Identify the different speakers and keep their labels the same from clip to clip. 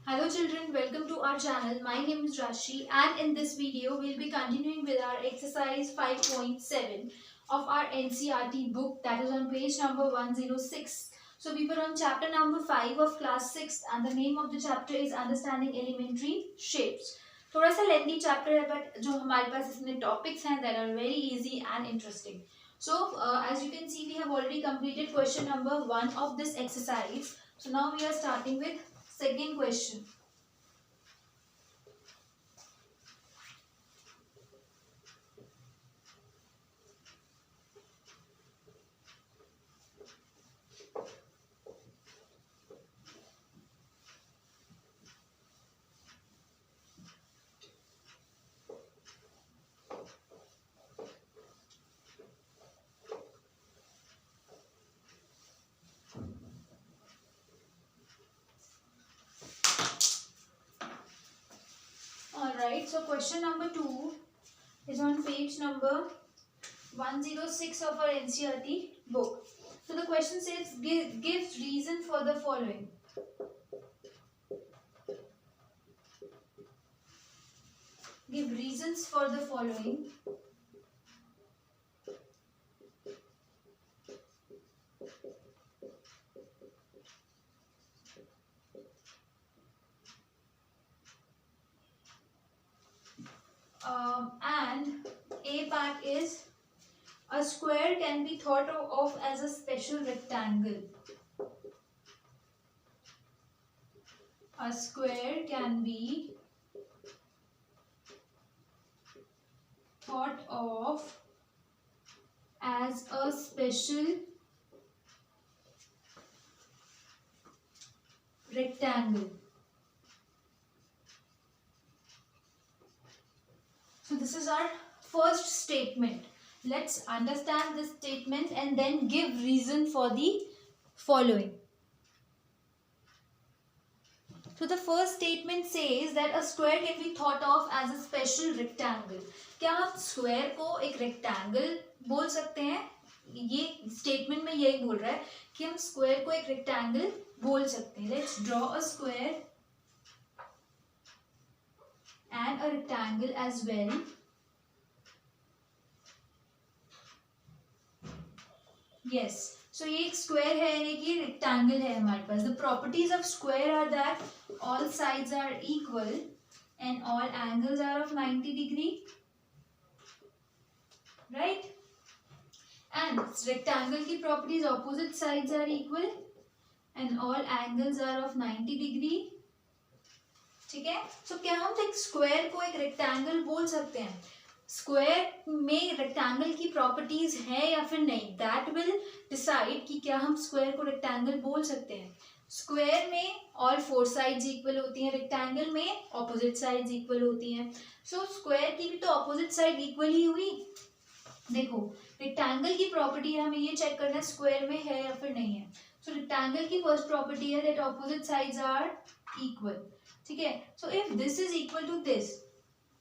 Speaker 1: Hello children, welcome to our channel. My name is Rashi and in this video we'll be continuing with our exercise 5.7 of our NCERT book, that is on page number 106. So we were on chapter number 5 of class 6 and the name of the chapter is Understanding Elementary Shapes. थोड़ा सा lengthy chapter है but जो हमारे पास इसमें topics हैं that are very easy and interesting. So as you can see we have already completed question number 1 of this exercise. So now we are starting with second question. Alright, so question number 2 is on page number 106 of our NCERT book. So the question says, gives reason for the following. Give reasons for the following. And A part is, a square can be thought of as a special rectangle. A square can be thought of as a special rectangle. So this is our first statement. Let's understand this statement and then give reason for the following. So the first statement says that a square can be thought of as a special rectangle. क्या हम square को एक rectangle बोल सकते हैं? ये statement में यही बोल रहा है कि हम square को एक rectangle बोल सकते हैं. Let's draw a square and a rectangle as well. Yes. So ये एक square है यानी कि rectangle है हमारे पास. The properties of square are that all sides are equal and all angles are of 90 degree. Right? And rectangle की properties opposite sides are equal and all angles are of 90 degree. ठीक है? So क्या हम एक square को एक rectangle बोल सकते हैं? स्क्वायर में रेक्टेंगल की प्रॉपर्टीज है या फिर नहीं, दैट विल डिसाइड कि क्या हम स्क्वायर को रेक्टेंगल बोल सकते हैं. स्क्वायर में ऑल फोर साइड्स इक्वल होती हैं, रेक्टेंगल में ऑपोजिट साइड्स इक्वल होती हैं. सो स्क्वायर की भी तो ऑपोजिट साइड इक्वल ही हुई. देखो रेक्टेंगल की प्रॉपर्टी है, हमें ये चेक करना है स्क्वायर में है या फिर नहीं है. सो रेक्टेंगल की फर्स्ट प्रॉपर्टी है that opposite sides are equal. ठीक है. So if this is equal to this,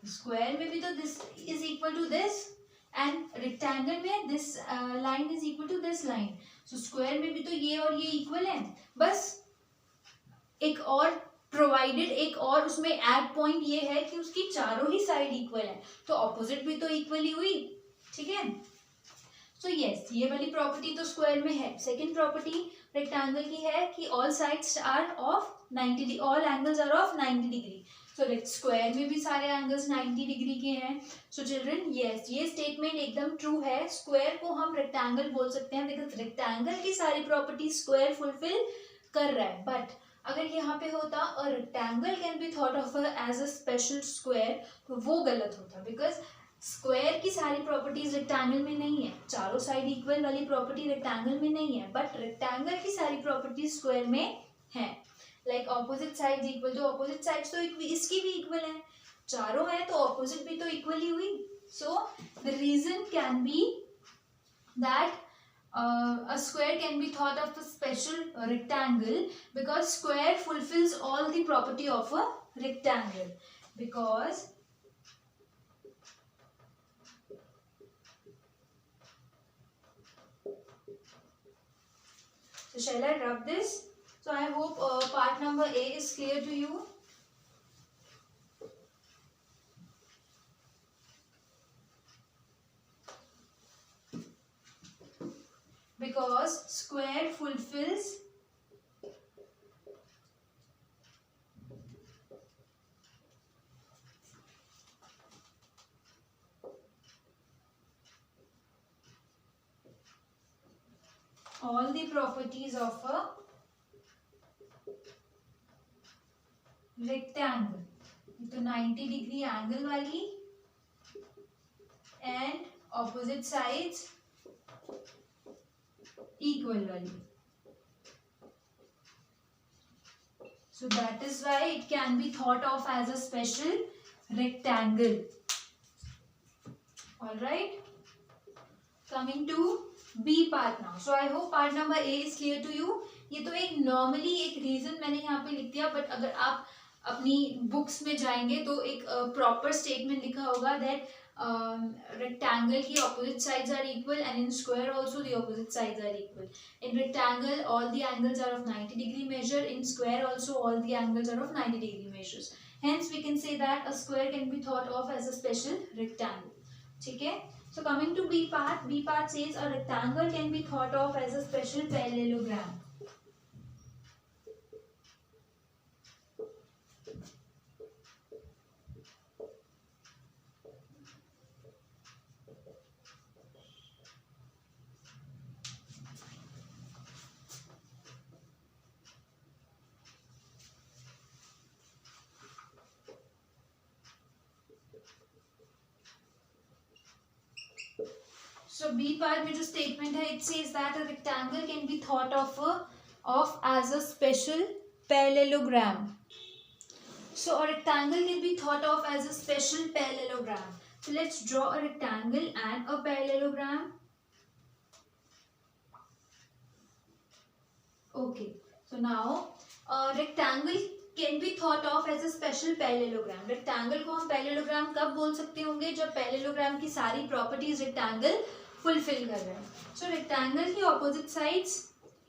Speaker 1: square में भी तो this is equal to this and rectangle में this line is equal to this line. So square में भी तो ये और ये इक्वल है, बस एक और प्रोवाइडेड एक और उसमें एड पॉइंट ये है कि उसकी चारों ही साइड इक्वल है, तो ऑपोजिट भी तो इक्वल ही हुई. ठीक है. सो यस, ये वाली प्रॉपर्टी तो स्क्वायर में है. सेकेंड प्रॉपर्टी रेक्टेंगल की है कि all sides are of 90 degree, all angles are of 90 degree. So square में भी सारे एंगल्स 90 डिग्री के हैं. सो चिल्ड्रन यस, ये स्टेटमेंट एकदम ट्रू है. स्क्वायर को हम रेक्टेंगल बोल सकते हैं बिकॉज रेक्टेंगल की सारी प्रॉपर्टी स्क्वायर फुलफिल कर रहा है. बट अगर यहाँ पे होता a rectangle can be thought of as a special square, तो वो गलत होता बिकॉज स्क्वायर की सारी प्रॉपर्टीज रेक्टेंगल में नहीं है. चारों साइड इक्वल वाली प्रॉपर्टी रेक्टेंगल में नहीं है, बट रेक्टेंगल की सारी प्रॉपर्टीज स्क्वायर में है. लाइक ऑपोजिट साइड्स इक्वल, तो ऑपोजिट साइड्स तो इसकी भी इक्वल है, चारों है तो ऑपोजिट भी तो इक्वल ही हुई. So the reason can be that a square can be thought of a special rectangle because square fulfills all the property of a rectangle. Because so shall I rub this? So I hope part number number A is clear to you? Because square fulfills all the properties of a rectangle. तो 90 degree angle वाली and opposite sides equal वाली. So that is why it can be thought of as a special rectangle. Alright. Coming to B part now. So I hope part number A is clear to you. ये तो एक normally एक reason मैंने यहाँ पे लिख दिया, but अगर आप अपनी books में जाएंगे तो एक proper statement लिखा होगा that rectangle की opposite sides are equal and in square also the opposite sides are equal. In rectangle all the angles are of 90 degree measure. In square also all the angles are of 90 degree measures. Hence we can say that a square can be thought of as a special rectangle. ठीक है? So coming to B part says a rectangle can be thought of as a special parallelogram. So B part में जो statement है, it says that a rectangle can be thought of as a special parallelogram. So a rectangle can be thought of as a special parallelogram. So let's draw a rectangle and a parallelogram. Okay. So now a rectangle can be thought of as a special parallelogram. Rectangle को हम parallelogram कब बोल सकते होंगे? जब parallelogram की सारी properties rectangle fulfill कर रहे हैं. So rectangle की opposite sides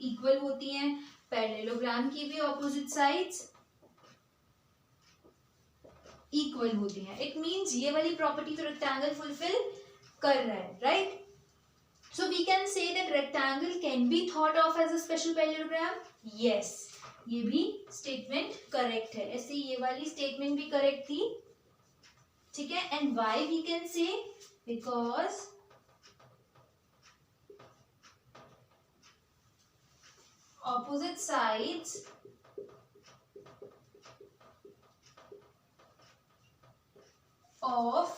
Speaker 1: equal होती हैं. Parallelogram की भी opposite sides equal होती हैं. It means ये वाली property तो rectangle fulfill कर रहा है, right? So we can say that rectangle can be thought of as a special parallelogram. Yes. ये भी statement correct है. ऐसे ये वाली statement भी correct थी. ठीक है? And why we can say? Because opposite sides of,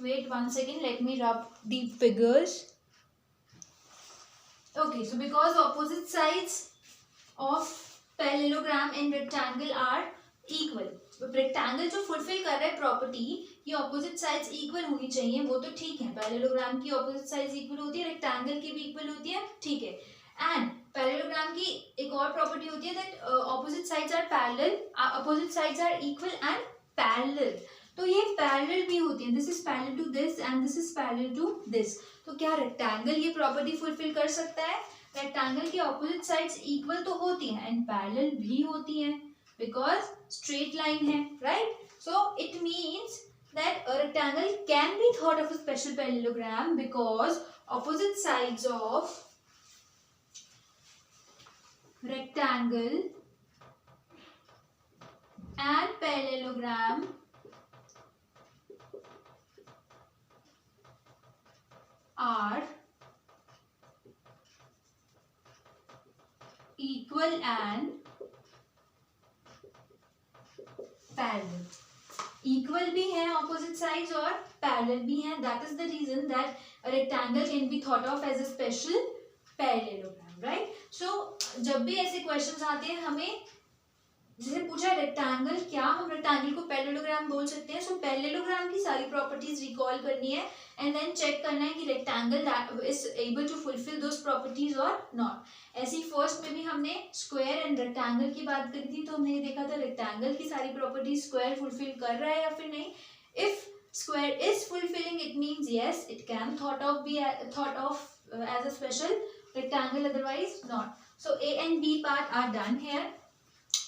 Speaker 1: wait one second, let me rub the figures. Okay, so because opposite sides of parallelogram and rectangle are equal. Rectangle जो fulfil कर रहा है property, ये opposite sides equal होनी चाहिए, वो तो ठीक है. पैरेललोग्राम की ऑपोजिट साइड्स इक्वल होती है, रेक्टेंगल की भी इक्वल होती है, ठीक है. एंड पैरेललोग्राम की एक और प्रॉपर्टी होती है that opposite sides are parallel, opposite sides are equal and parallel. तो ये पैरेलल भी होती है. This is parallel to this and this is parallel to this. तो क्या रेक्टेंगल ये प्रॉपर्टी फुलफिल कर सकता है? रेक्टेंगल की ऑपोजिट साइड्स इक्वल तो होती हैं एंड पैरेलल भी होती हैं because straight line है, right? So it means that a rectangle can be thought of a special parallelogram because opposite sides of rectangle and parallelogram are equal and parallel. Equal भी है opposite sides और parallel भी है. That is the reason that a rectangle can be thought of as a special parallelogram, right? So जब भी ऐसे questions आते हैं, हमें जैसे पूछा रेक्टेंगल, क्या हम रेक्टेंगल को पैरेललोग्राम बोल सकते हैं? सो पैरेललोग्राम की सारी प्रॉपर्टीज रिकॉल करनी है एंड देन चेक करना है कि rectangle is able to fulfil those properties और नॉट. ऐसी फर्स्ट में भी हमने स्क्वायर एंड रेक्टेंगल की बात करी थी, तो हमने ये देखा था रेक्टेंगल की सारी प्रॉपर्टीज स्क्वायर फुलफिल कर रहा है या फिर नहीं. If square is fulfilling, it means yes, it can thought of as a special rectangle, otherwise not. So A and B part are done here.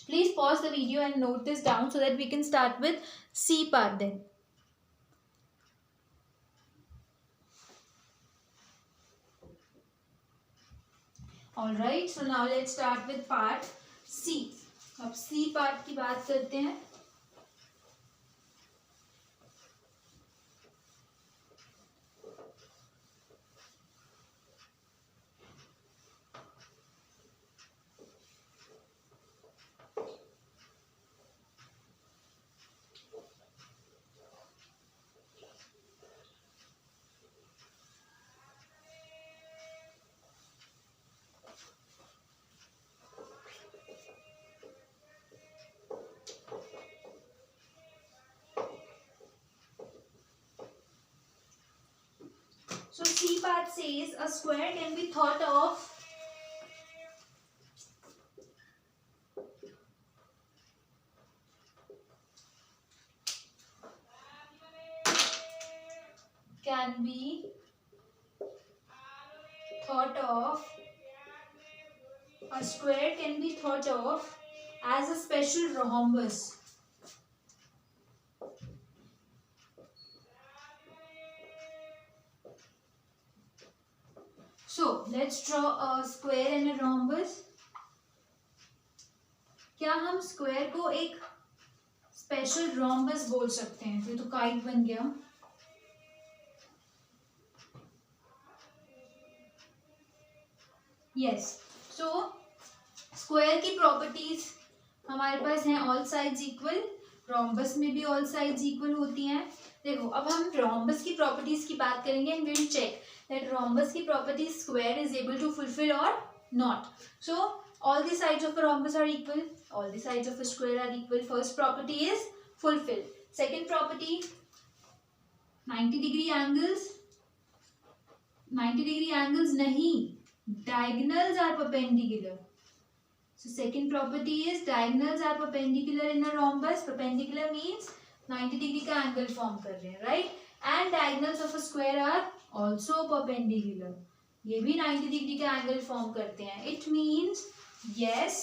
Speaker 1: Please pause the video and note this down so that we can start with C part then. Alright, so now let's start with part C. अब C part की बात करते हैं. So C part says a square can be thought of as a special rhombus. So let's draw a square and a rhombus. क्या हम square को एक special rhombus बोल सकते हैं? ये तो काइट बन गया. यस. सो स्क्वायर की प्रॉपर्टीज हमारे पास हैं ऑल साइड्स इक्वल. rhombus में भी ऑल साइड्स इक्वल होती हैं. देखो अब हम rhombus की प्रॉपर्टीज की बात करेंगे and we will check that rhombus की properties square is able to fulfil और not. So all the sides of a rhombus are equal, all the sides of a square are equal. First property is fulfilled. Second property, 90-degree angles. 90-degree angles nahi, diagonals are perpendicular. So second property is diagonals are perpendicular in a rhombus. Perpendicular means 90-degree का angle form कर रहे हैं, right? And diagonals of a square are also perpendicular. ये भी 90-degree का angle form करते हैं. It means yes,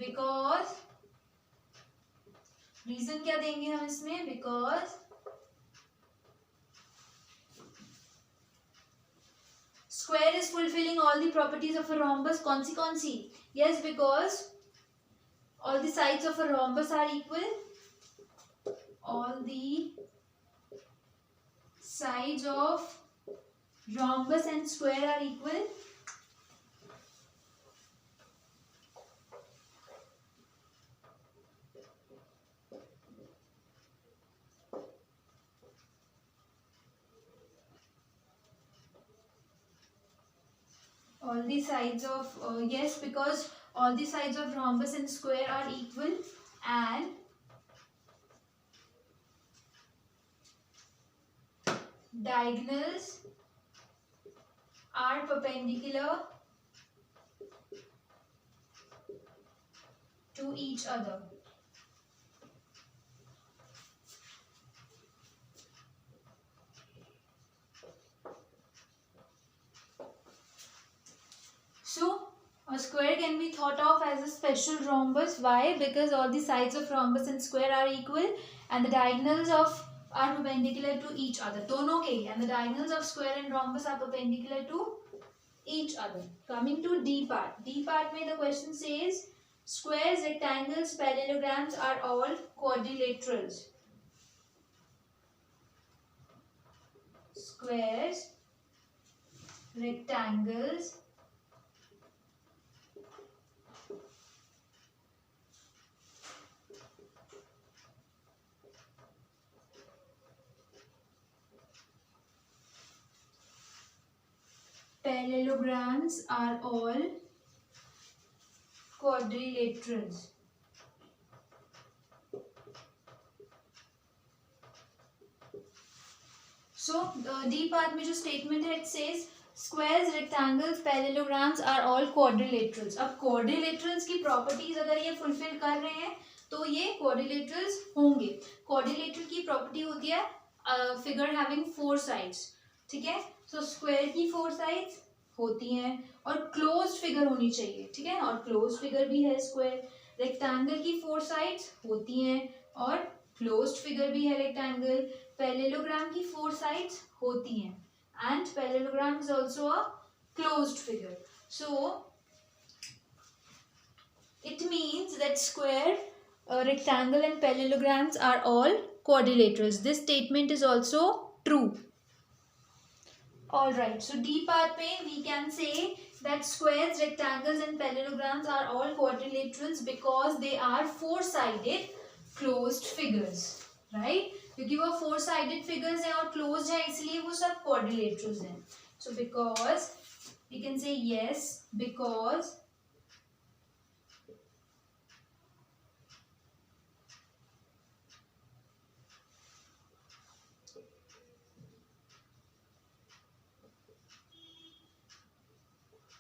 Speaker 1: because reason क्या देंगे हम इसमें? Because square is fulfilling all the properties of a rhombus. कौन सी? Yes, because all the sides of a rhombus are equal. All the sides of rhombus and square are equal. All the sides of yes, because all the sides of rhombus and square are equal and diagonals are perpendicular to each other. So a square can be thought of as a special rhombus. Why? Because all the sides of rhombus and square are equal and the diagonals of are perpendicular to each other. दोनों के and the diagonals of square and rhombus are perpendicular to each other. Coming to D part. D part में the question says squares, rectangles, parallelograms are all quadrilaterals. Squares, rectangles, parallelograms are all quadrilaterals. So D part में जो statement है it says squares, rectangles, parallelograms are all quadrilaterals. अब quadrilaterals की properties अगर ये fulfill कर रहे हैं तो ये quadrilaterals होंगे. Quadrilateral की property होती है figure having 4 sides. ठीक है. So square की 4 sides होती हैं और closed figure होनी चाहिए. ठीक है. और closed figure भी है square. रेक्टेंगल की 4 साइड्स होती हैं और क्लोज्ड फिगर भी है रेक्टेंगल. पैरेललोग्राम की 4 साइड्स होती हैं and parallelogram is also a closed figure. So it means that square, rectangle and parallelograms are all quadrilaterals. This statement is also true. Alright, so D part पे we can say that squares, rectangles and parallelograms are all quadrilaterals because they are four-sided closed figures. Right? क्योंकि वो four-sided figures हैं और closed हैं इसलिए वो सब quadrilaterals हैं. So because we can say yes, because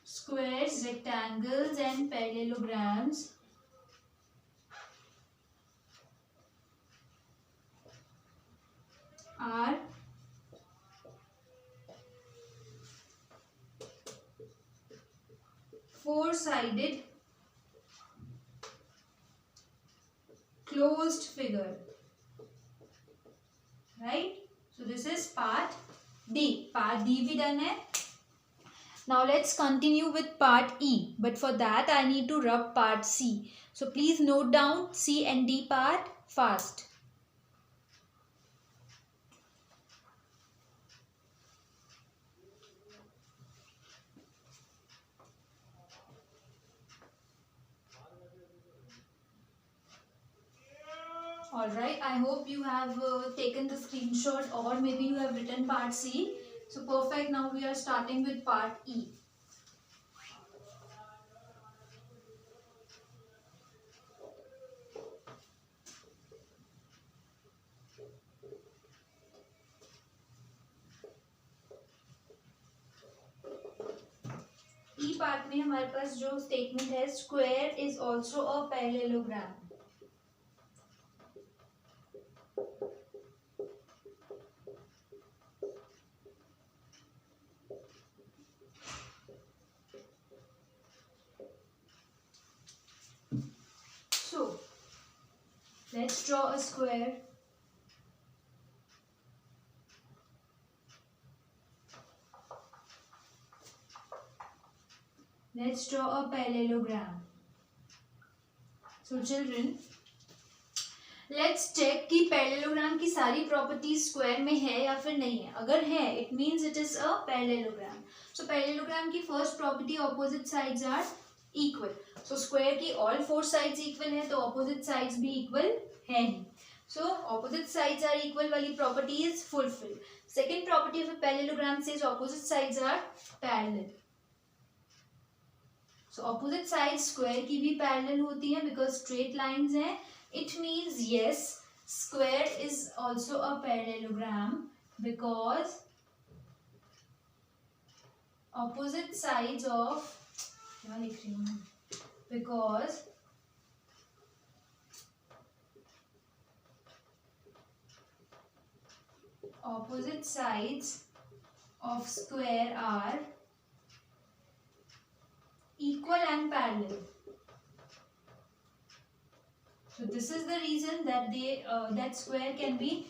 Speaker 1: squares, rectangles and parallelograms are four-sided closed figure. Right? So this is part D. Part D भी done है. Now let's continue with part E. But for that I need to rub part C. So please note down C and D part fast. Alright, I hope you have taken the screenshot or maybe you have written part C. So perfect, now we are starting with part E. E part में हमारे पास जो statement है square is also a parallelogram. So let's draw a square. Let's draw a parallelogram. So children, let's check कि parallelogram की सारी properties square में है या फिर नहीं है. अगर है, it means it is a parallelogram. So parallelogram की first property opposite sides are equal. So square की all four sides equal है तो opposite sides भी equal है ही. So opposite sides are equal वाली property is fulfilled. Second property of a parallelogram says opposite sides are parallel. So opposite sides square की भी parallel होती है because straight lines हैं. It means yes, square is also a parallelogram because opposite sides of क्या लिख रही हूँ because opposite sides of square are equal and parallel. So this is the reason that that square can be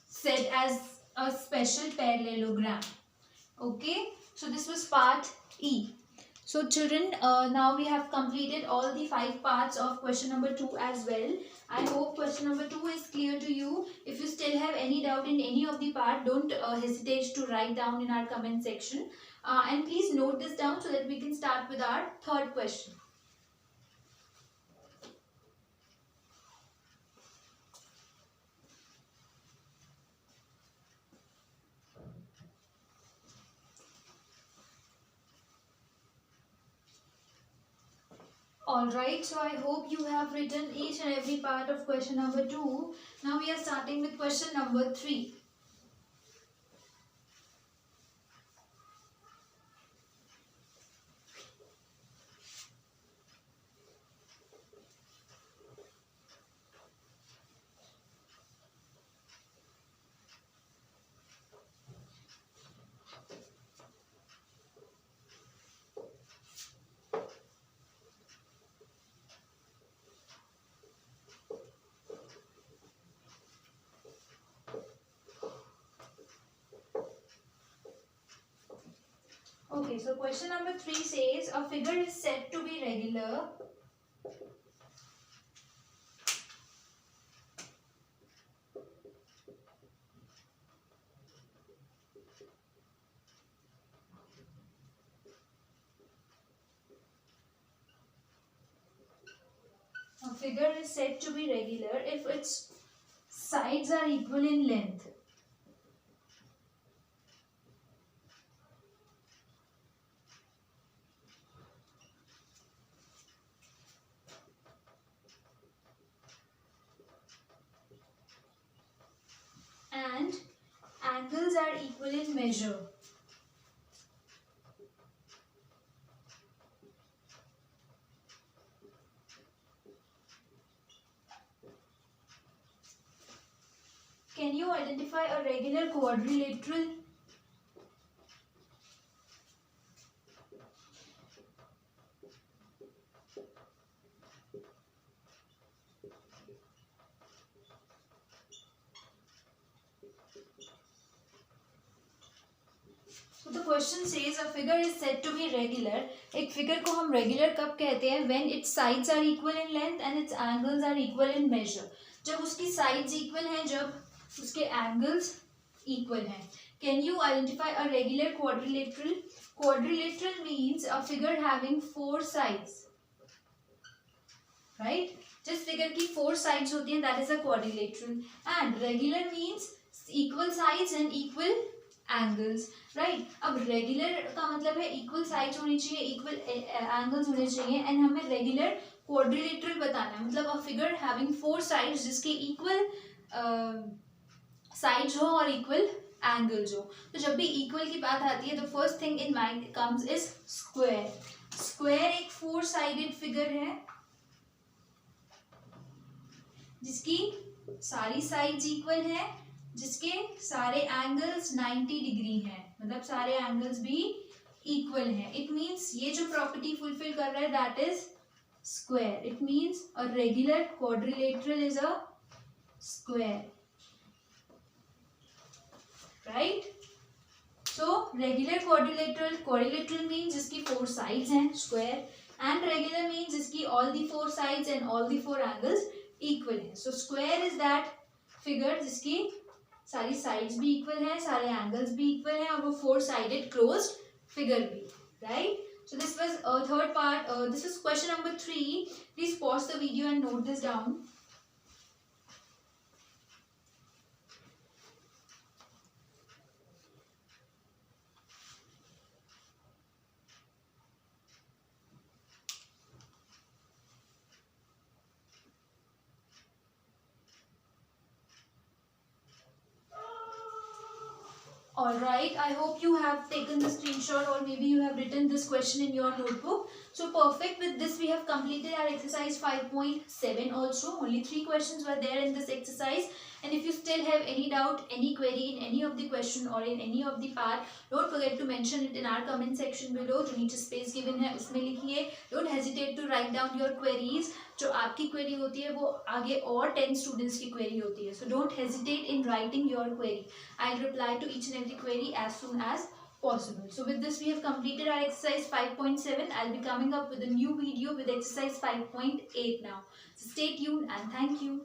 Speaker 1: said as a special parallelogram. Okay, so this was part E. So children, now we have completed all the 5 parts of question number 2 as well. I hope question number 2 is clear to you. If you still have any doubt in any of the part, don't hesitate to write down in our comment section. And please note this down so that we can start with our third question. Alright, so I hope you have written each and every part of question number 2. Now we are starting with question number 3. Okay, so question number 3 says a figure is said to be regular if its sides are equal in length. And angles are equal in measure. Can you identify a regular quadrilateral? So the question says a figure is said to be regular. एक figure को हम regular कब कहते हैं? When its sides are equal in length and its angles are equal in measure. जब उसकी sides equal हैं, जब उसके angles equal हैं. Can you identify a regular quadrilateral? Quadrilateral means a figure having 4 sides. Right? जिस figure की 4 sides होती हैं, that is a quadrilateral. And regular means equal sides and equal angles. Right अब regular का मतलब है equal sides होनी चाहिए, इक्वल एंगल्स होने चाहिए, एंड हमें रेगुलर क्वाड्रिलेटरल बताना है, मतलब अ फिगर हैविंग 4 साइड्स जिसके इक्वल साइड्स हो और इक्वल एंगल्स हो. तो जब भी इक्वल की बात आती है तो first thing in mind comes is square. Square एक 4 साइडेड फिगर है जिसकी सारी साइड्स इक्वल है, जिसके सारे एंगल्स 90 डिग्री हैं, मतलब सारे एंगल्स भी इक्वल हैं. इट मींस ये जो प्रॉपर्टी फुलफिल कर रहा है that is square. It means a regular quadrilateral is a square. Right so regular quadrilateral means जिसकी 4 साइड्स हैं, स्क्वायर, एंड रेगुलर मींस जिसकी all the 4 sides and all the 4 angles equal हैं. So square is that figure जिसकी सारी sides भी equal हैं, सारे angles भी इक्वल हैं और वो 4 साइडेड क्लोज्ड फिगर भी. Right so this was third part. This is question number 3. Please pause the video and note this down. Alright, I hope you have taken the screenshot or maybe you have written this question in your notebook. So perfect. With this we have completed our exercise 5.7 also. Only 3 questions were there in this exercise. And if you still have any doubt, any query in any of the question or in any of the part, don't forget to mention it in our comment section below. जो नीचे space given है उसमें लिखिए. Don't hesitate to write down your queries. जो आपकी query होती है वो आगे और 10 students की query होती है. So don't hesitate in writing your query. I'll reply to each and every query as soon as possible. So with this we have completed our exercise 5.7. I'll be coming up with a new video with exercise 5.8 now. So stay tuned and thank you.